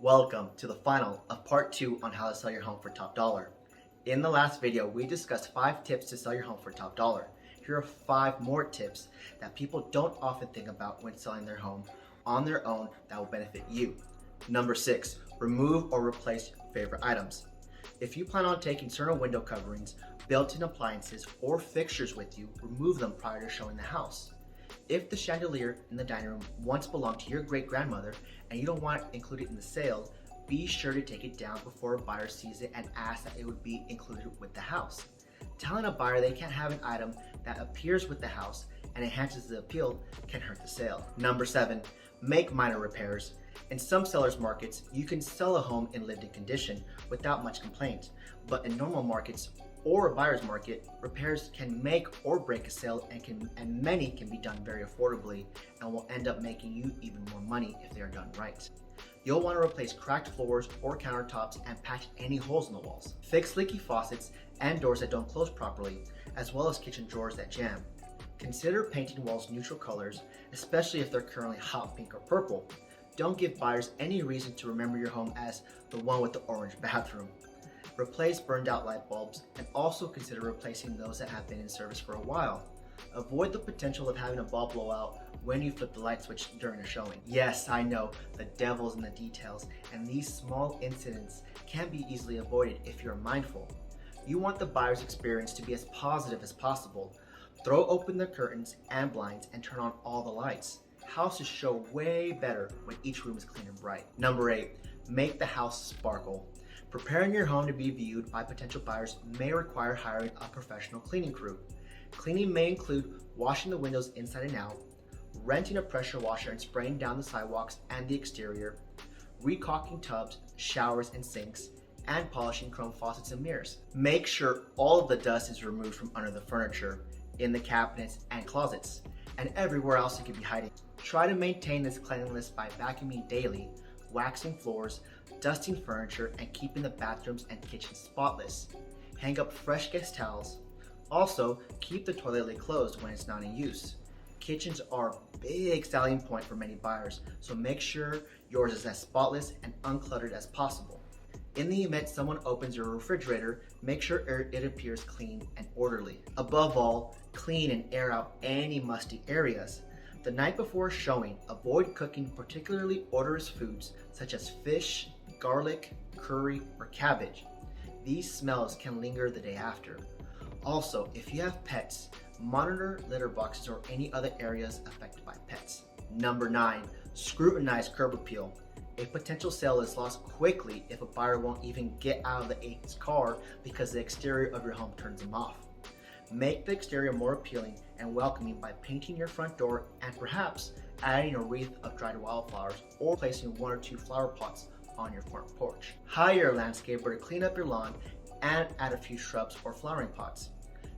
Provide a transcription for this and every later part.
Welcome to the final of part 2 on how to sell your home for top dollar. In the last video, we discussed 5 tips to sell your home for top dollar. Here are 5 more tips that people don't often think about when selling their home on their own that will benefit you. Number 6, remove or replace favorite items. If you plan on taking certain window coverings, built-in appliances, or fixtures with you, remove them prior to showing the house. If the chandelier in the dining room once belonged to your great-grandmother and you don't want it included in the sale, be sure to take it down before a buyer sees it and ask that it would be included with the house. Telling a buyer they can't have an item that appears with the house and enhances the appeal can hurt the sale. Number 7, make minor repairs. In some sellers markets, you can sell a home in lived-in condition without much complaint, but in normal markets or a buyer's market, repairs can make or break a sale and many can be done very affordably and will end up making you even more money if they are done right. You'll want to replace cracked floors or countertops and patch any holes in the walls. Fix leaky faucets and doors that don't close properly, as well as kitchen drawers that jam. Consider painting walls neutral colors, especially if they're currently hot pink or purple. Don't give buyers any reason to remember your home as the one with the orange bathroom. Replace burned out light bulbs and also consider replacing those that have been in service for a while. Avoid the potential of having a bulb blow out when you flip the light switch during a showing. Yes, I know, the devil's in the details, and these small incidents can be easily avoided if you're mindful. You want the buyer's experience to be as positive as possible. Throw open the curtains and blinds and turn on all the lights. Houses show way better when each room is clean and bright. Number 8, make the house sparkle. Preparing your home to be viewed by potential buyers may require hiring a professional cleaning crew. Cleaning may include washing the windows inside and out, renting a pressure washer and spraying down the sidewalks and the exterior, recaulking tubs, showers, and sinks, and polishing chrome faucets and mirrors. Make sure all of the dust is removed from under the furniture, in the cabinets and closets, and everywhere else it could be hiding. Try to maintain this cleanliness by vacuuming daily, waxing floors, dusting furniture, and keeping the bathrooms and kitchens spotless. Hang up fresh guest towels. Also, keep the toilet lid closed when it's not in use. Kitchens are a big selling point for many buyers, so make sure yours is as spotless and uncluttered as possible. In the event someone opens your refrigerator, make sure it appears clean and orderly. Above all, clean and air out any musty areas. The night before showing, avoid cooking particularly odorous foods such as fish, garlic, curry, or cabbage. These smells can linger the day after. Also, if you have pets, monitor litter boxes or any other areas affected by pets. Number 9, scrutinize curb appeal. A potential sale is lost quickly if a buyer won't even get out of the car because the exterior of your home turns them off. Make the exterior more appealing and welcoming by painting your front door and perhaps adding a wreath of dried wildflowers or placing 1 or 2 flower pots on your front porch. Hire a landscaper to clean up your lawn and add a few shrubs or flowering pots.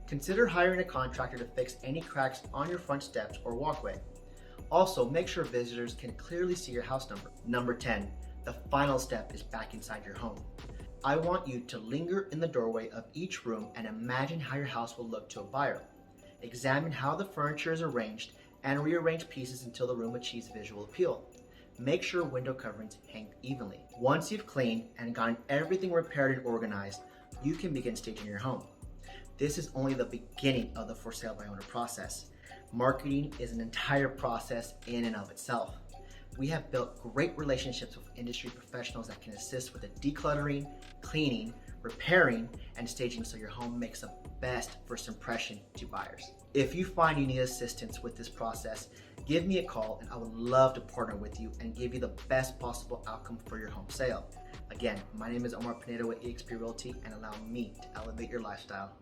Consider hiring a contractor to fix any cracks on your front steps or walkway. Also, make sure visitors can clearly see your house number. Number 10, the final step is back inside your home. I want you to linger in the doorway of each room and imagine how your house will look to a buyer. Examine how the furniture is arranged and rearrange pieces until the room achieves visual appeal. Make sure window coverings hang evenly. Once you've cleaned and gotten everything repaired and organized, you can begin staging your home. This is only the beginning of the for sale by owner process. Marketing is an entire process in and of itself. We have built great relationships with industry professionals that can assist with the decluttering, cleaning, repairing, and staging so your home makes the best first impression to buyers. If you find you need assistance with this process, give me a call and I would love to partner with you and give you the best possible outcome for your home sale. Again, my name is Omar Pineda with eXp Realty, and allow me to elevate your lifestyle.